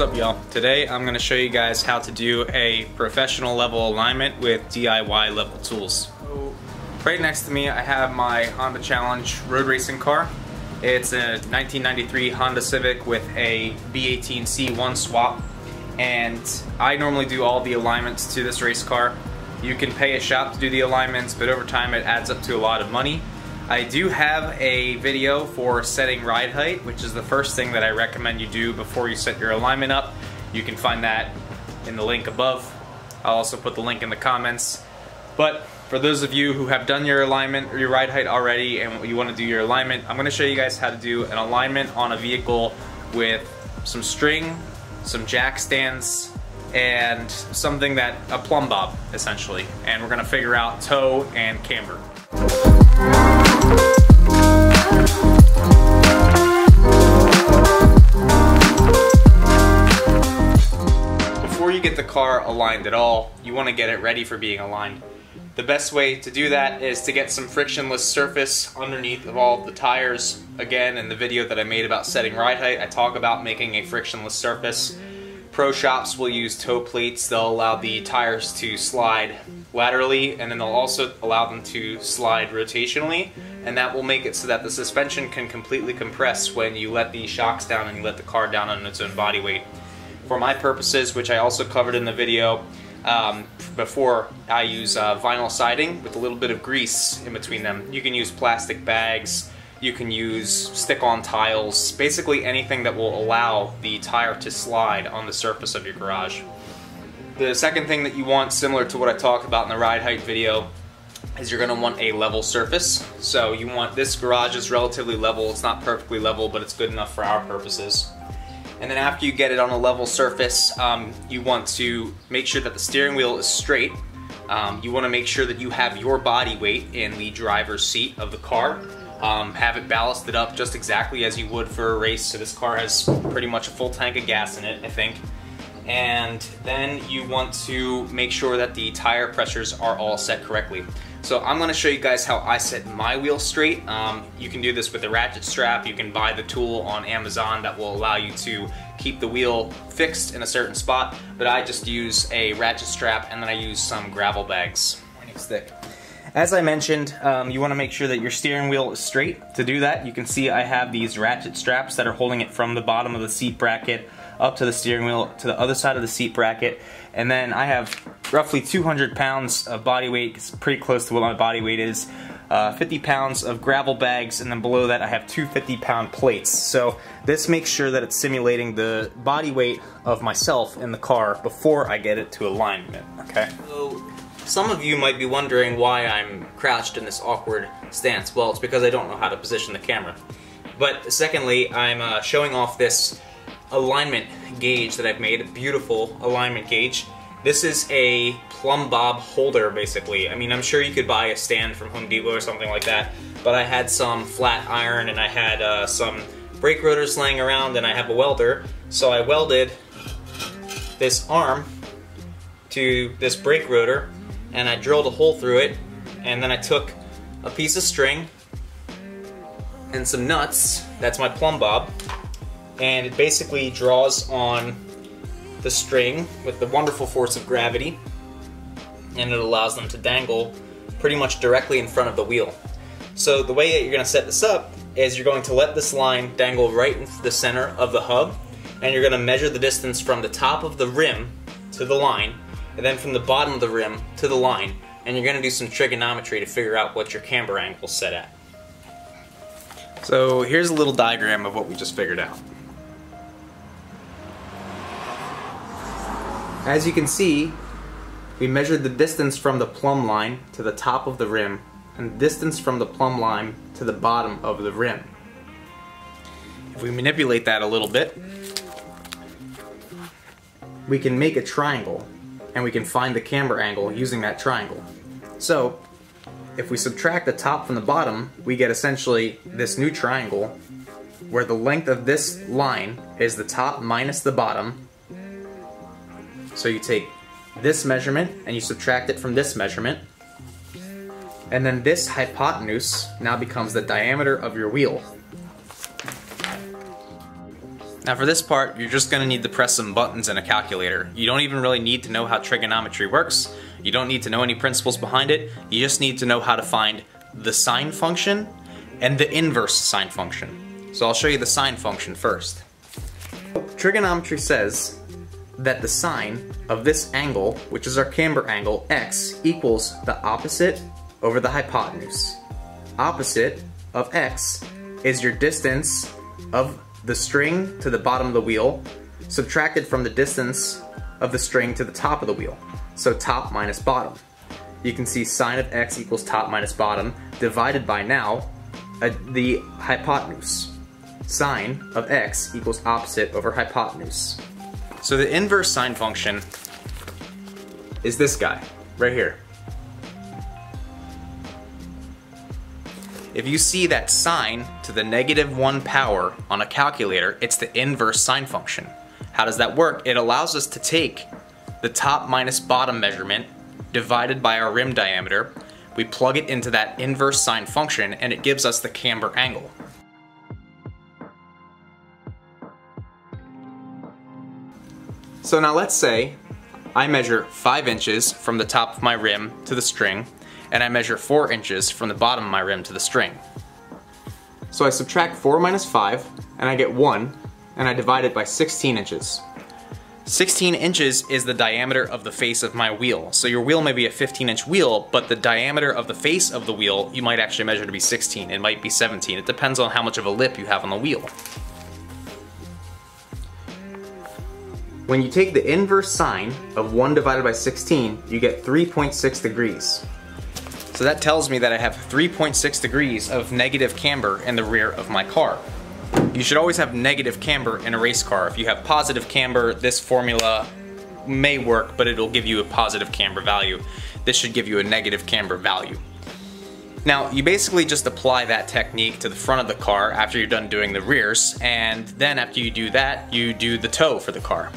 up, y'all? Today I'm going to show you guys how to do a professional level alignment with DIY level tools. So, right next to me I have my Honda Challenge road racing car. It's a 1993 Honda Civic with a B18C1 swap, and I normally do all the alignments to this race car. You can pay a shop to do the alignments, but over time it adds up to a lot of money. I do have a video for setting ride height, which is the first thing that I recommend you do before you set your alignment up. You can find that in the link above. I'll also put the link in the comments. But for those of you who have done your alignment or your ride height already and you want to do your alignment, I'm going to show you guys how to do an alignment on a vehicle with some string, some jack stands, and something that, a plumb bob essentially. And we're going to figure out toe and camber. Before you get the car aligned at all, you want to get it ready for being aligned. The best way to do that is to get some frictionless surface underneath of all the tires. Again, in the video that I made about setting ride height, I talk about making a frictionless surface. Pro shops will use toe plates. They'll allow the tires to slide laterally, and then they'll also allow them to slide rotationally, and that will make it so that the suspension can completely compress when you let the shocks down and you let the car down on its own body weight. For my purposes, which I also covered in the video before, I use vinyl siding with a little bit of grease in between them. You can use plastic bags, you can use stick-on tiles, basically anything that will allow the tire to slide on the surface of your garage. The second thing that you want, similar to what I talked about in the ride height video, is you're going to want a level surface. So you want, this garage is relatively level. It's not perfectly level, but it's good enough for our purposes. And then after you get it on a level surface, you want to make sure that the steering wheel is straight. You want to make sure that you have your body weight in the driver's seat of the car. Have it ballasted up just exactly as you would for a race. So this car has pretty much a full tank of gas in it, I think. And then you want to make sure that the tire pressures are all set correctly. So I'm going to show you guys how I set my wheel straight. You can do this with a ratchet strap. You can buy the tool on Amazon that will allow you to keep the wheel fixed in a certain spot, but I just use a ratchet strap and then I use some gravel bags. Stick. As I mentioned, you want to make sure that your steering wheel is straight. To do that, you can see I have these ratchet straps that are holding it from the bottom of the seat bracket up to the steering wheel to the other side of the seat bracket, and then I have roughly 200 pounds of body weight. It's pretty close to what my body weight is. 50 pounds of gravel bags, and then below that I have two 50-pound plates. So this makes sure that it's simulating the body weight of myself in the car before I get it to alignment. Okay. So some of you might be wondering why I'm crouched in this awkward stance. Well, it's because I don't know how to position the camera. But secondly, I'm showing off this alignment gauge that I've made, a beautiful alignment gauge. This is a plumb bob holder, basically. I mean, I'm sure you could buy a stand from Home Depot or something like that, but I had some flat iron and I had some brake rotors laying around, and I have a welder, so I welded this arm to this brake rotor and I drilled a hole through it, and then I took a piece of string and some nuts, that's my plumb bob, and it basically draws on the string with the wonderful force of gravity, and it allows them to dangle pretty much directly in front of the wheel. So the way that you're going to set this up is you're going to let this line dangle right in the center of the hub, and you're going to measure the distance from the top of the rim to the line, and then from the bottom of the rim to the line, and you're going to do some trigonometry to figure out what your camber angle is set at. So here's a little diagram of what we just figured out. As you can see, we measured the distance from the plumb line to the top of the rim, and the distance from the plumb line to the bottom of the rim. If we manipulate that a little bit, we can make a triangle, and we can find the camber angle using that triangle. So, if we subtract the top from the bottom, we get essentially this new triangle where the length of this line is the top minus the bottom. So you take this measurement and you subtract it from this measurement, and then this hypotenuse now becomes the diameter of your wheel. Now for this part, you're just going to need to press some buttons in a calculator. You don't even really need to know how trigonometry works. You don't need to know any principles behind it. You just need to know how to find the sine function and the inverse sine function. So I'll show you the sine function first. Trigonometry says that the sine of this angle, which is our camber angle, x, equals the opposite over the hypotenuse. Opposite of x is your distance of the string to the bottom of the wheel, subtracted from the distance of the string to the top of the wheel. So top minus bottom. You can see sine of x equals top minus bottom, divided by now the hypotenuse. Sine of x equals opposite over hypotenuse. So the inverse sine function is this guy, right here. If you see that sine to the -1 power on a calculator, it's the inverse sine function. How does that work? It allows us to take the top minus bottom measurement divided by our rim diameter, we plug it into that inverse sine function, and it gives us the camber angle. So now let's say I measure 5 inches from the top of my rim to the string, and I measure 4 inches from the bottom of my rim to the string. So I subtract 4 minus 5, and I get 1, and I divide it by 16 inches. 16 inches is the diameter of the face of my wheel. So your wheel may be a 15-inch wheel, but the diameter of the face of the wheel you might actually measure to be 16. It might be 17. It depends on how much of a lip you have on the wheel. When you take the inverse sine of 1 divided by 16, you get 3.6 degrees. So that tells me that I have 3.6 degrees of negative camber in the rear of my car. You should always have negative camber in a race car. If you have positive camber, this formula may work, but it'll give you a positive camber value. This should give you a negative camber value. Now, you basically just apply that technique to the front of the car after you're done doing the rears, and then after you do that, you do the toe for the car.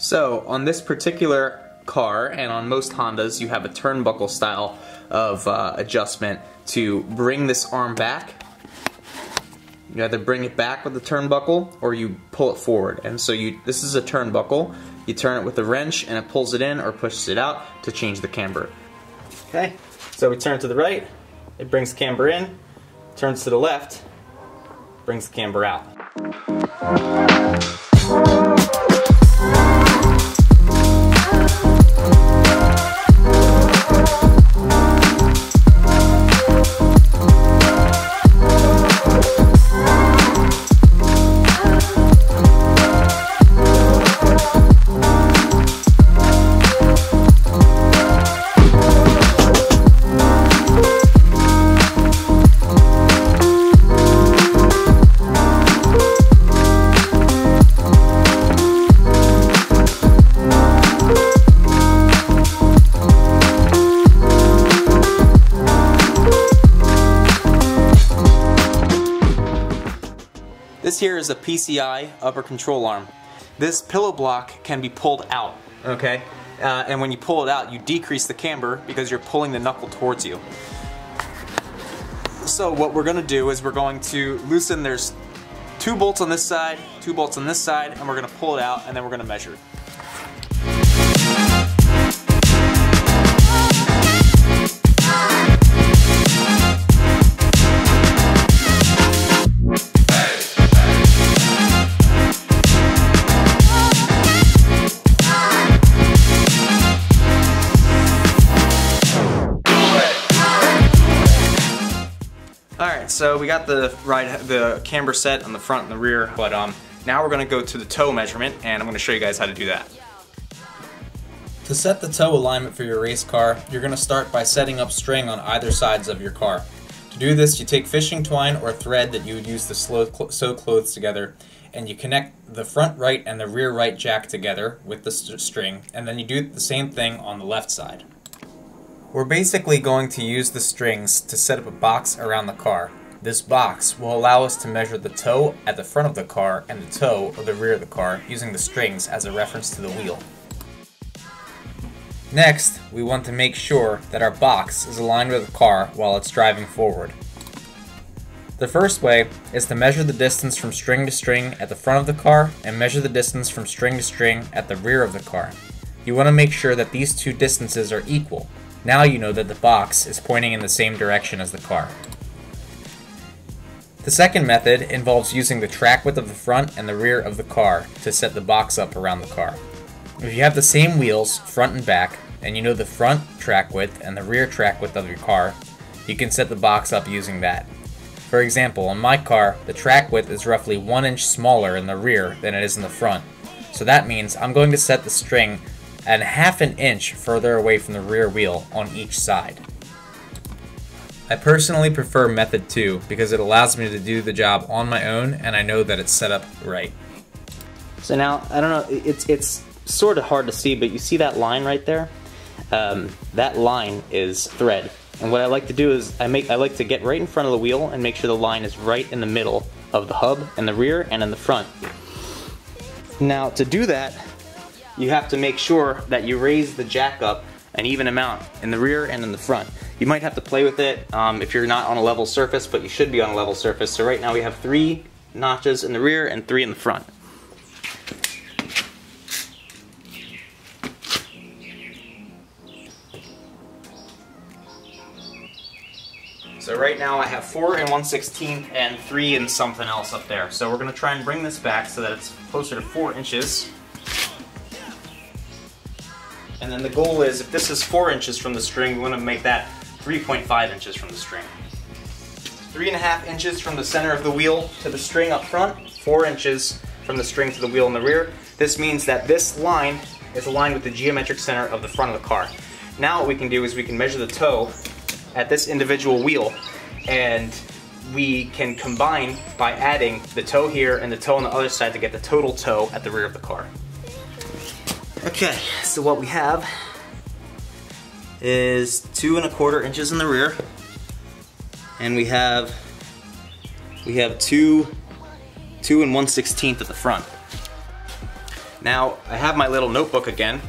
So on this particular car, and on most Hondas, you have a turnbuckle style of adjustment to bring this arm back. You either bring it back with the turnbuckle or you pull it forward. And so this is a turnbuckle. You turn it with a wrench and it pulls it in or pushes it out to change the camber. Okay, so we turn it to the right, it brings the camber in, turns to the left, brings the camber out. This here is a PCI upper control arm. This pillow block can be pulled out, okay? And when you pull it out, you decrease the camber because you're pulling the knuckle towards you. So what we're gonna do is we're going to loosen, there's 2 bolts on this side, 2 bolts on this side, and we're gonna pull it out and then we're gonna measure it. Alright, so we got the camber set on the front and the rear, but now we're going to go to the toe measurement, and I'm going to show you guys how to do that. To set the toe alignment for your race car, you're going to start by setting up string on either sides of your car. To do this, you take fishing twine or thread that you would use to sew clothes together, and you connect the front right and the rear right jack together with the string, and then you do the same thing on the left side. We're basically going to use the strings to set up a box around the car. This box will allow us to measure the toe at the front of the car and the toe of the rear of the car using the strings as a reference to the wheel. Next, we want to make sure that our box is aligned with the car while it's driving forward. The first way is to measure the distance from string to string at the front of the car and measure the distance from string to string at the rear of the car. You want to make sure that these two distances are equal. Now you know that the box is pointing in the same direction as the car. The second method involves using the track width of the front and the rear of the car to set the box up around the car. If you have the same wheels, front and back, and you know the front track width and the rear track width of your car, you can set the box up using that. For example, on my car, the track width is roughly 1 inch smaller in the rear than it is in the front. So that means I'm going to set the string at ½ an inch further away from the rear wheel on each side. I personally prefer method 2 because it allows me to do the job on my own and I know that it's set up right. So now, I don't know, it's sort of hard to see, but you see that line right there? That line is thread. And what I like to do is I like to get right in front of the wheel and make sure the line is right in the middle of the hub and the rear and in the front. Now to do that, you have to make sure that you raise the jack up an even amount in the rear and in the front. You might have to play with it if you're not on a level surface, but you should be on a level surface. So right now we have 3 notches in the rear and 3 in the front. So right now I have 4 1/16 and 3 and something else up there. So we're going to try and bring this back so that it's closer to 4 inches. And then the goal is, if this is 4 inches from the string, we want to make that 3.5 inches from the string. 3.5 inches from the center of the wheel to the string up front, 4 inches from the string to the wheel in the rear. This means that this line is aligned with the geometric center of the front of the car. Now what we can do is we can measure the toe at this individual wheel, and we can combine by adding the toe here and the toe on the other side to get the total toe at the rear of the car. Okay, so what we have is 2 1/4 inches in the rear, and we have 2 1/16 at the front. Now I have my little notebook again,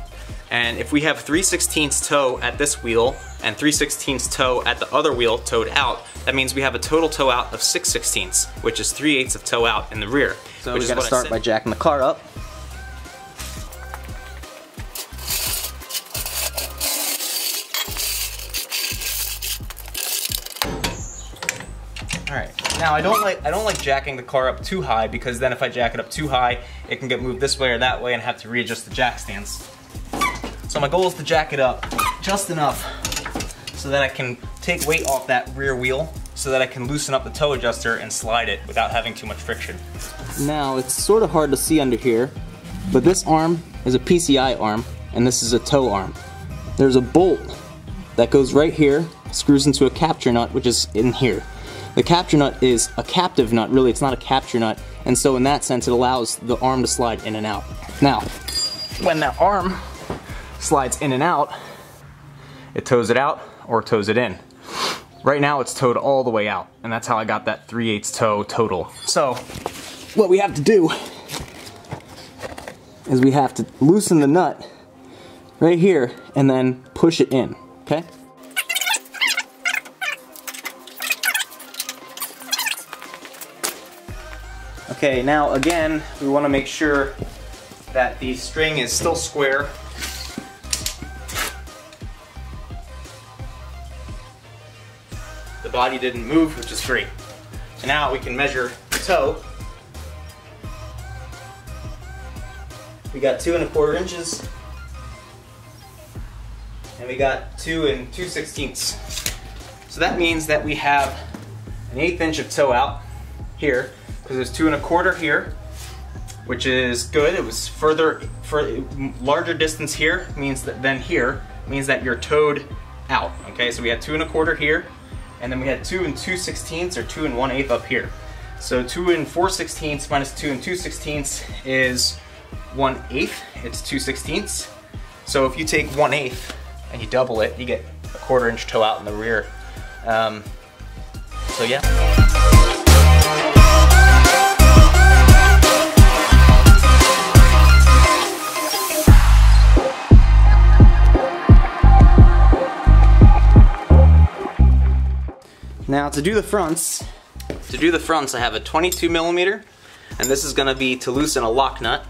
and if we have 3/16 toe at this wheel and 3/16 toe at the other wheel toed out, that means we have a total toe out of 6/16, which is 3/8 of toe out in the rear. So we gotta start by jacking the car up. Alright, now I don't like jacking the car up too high, because then if I jack it up too high, it can get moved this way or that way and have to readjust the jack stands. So my goal is to jack it up just enough so that I can take weight off that rear wheel, so that I can loosen up the toe adjuster and slide it without having too much friction. Now it's sort of hard to see under here, but this arm is a PCI arm and this is a toe arm. There's a bolt that goes right here, screws into a capture nut, which is in here. The capture nut is a captive nut, really, it's not a capture nut, and so in that sense it allows the arm to slide in and out. Now, when that arm slides in and out, it toes it out or toes it in. Right now it's towed all the way out, and that's how I got that 3/8 toe total. So what we have to do is we have to loosen the nut right here and then push it in, okay? Okay, now again, we want to make sure that the string is still square. The body didn't move, which is great. So now we can measure the toe. We got 2 1/4 inches, and we got 2 2/16. So that means that we have an 1/8 inch of toe out here, because there's 2 1/4 here, which is good. It was for larger distance here, means that then here means that you're towed out. Okay, so we had 2 1/4 here, and then we had 2 2/16 or 2 1/8 up here. So 2 4/16 minus 2 2/16 is 1/8. It's 2/16. So if you take 1/8 and you double it, you get a 1/4 inch toe out in the rear. So yeah. Now to do the fronts, I have a 22mm, and this is going to be to loosen a lock nut.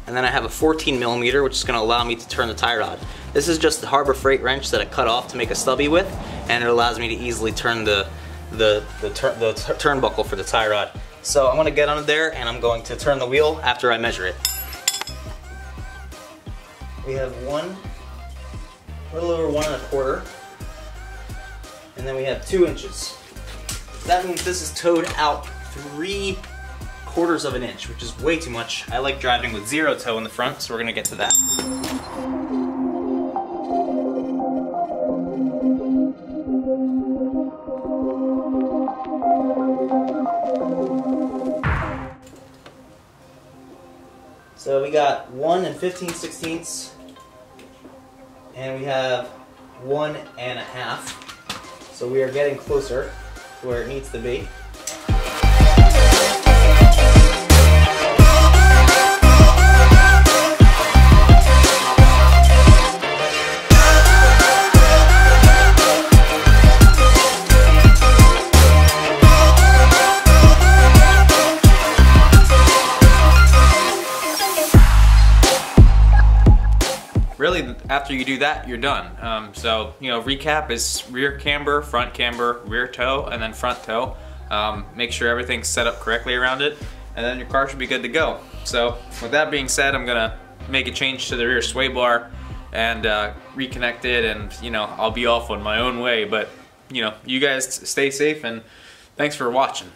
And then I have a 14mm, which is going to allow me to turn the tie rod. This is just the Harbor Freight wrench that I cut off to make a stubby with, and it allows me to easily turn the turnbuckle for the tie rod. So I'm going to get under there and I'm going to turn the wheel after I measure it. We have a little over 1 1/4, and then we have 2 inches. That means this is towed out 3/4 of an inch, which is way too much. I like driving with 0 toe in the front, so we're gonna get to that. So we got 1 15/16, and we have 1 1/2. So we are getting closer to where it needs to be. Really, after you do that, you're done. So, you know, recap is rear camber, front camber, rear toe, and then front toe. Make sure everything's set up correctly around it, and then your car should be good to go. So, with that being said, I'm gonna make a change to the rear sway bar and reconnect it, and, you know, I'll be off on my own way. But, you know, you guys stay safe, and thanks for watching.